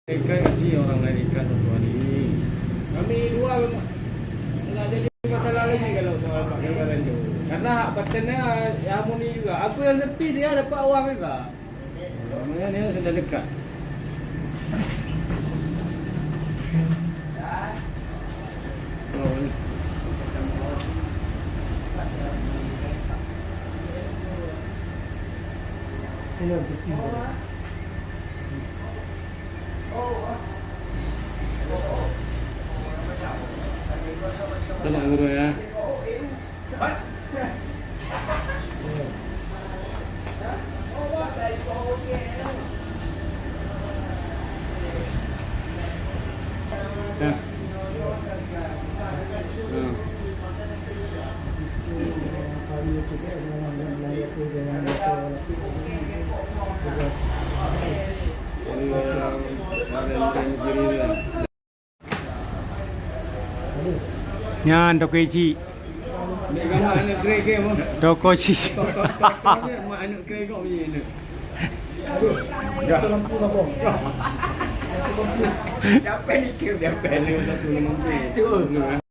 Ikan kasih orang lain ikan satu hari. Kami dua nggak jadi masalah lagi kalau soal pakai barang itu. Karena hak patennya Harmoni juga. Aku yang sepi dia dapat uang juga. Namanya dia sudah dekat. Tenang guru ya. Ya. Yan, Tokichi. Anak kere ke mo? Tokochi. Mak anak kere kau ni ni. Siapa ni kira dia satu lembu.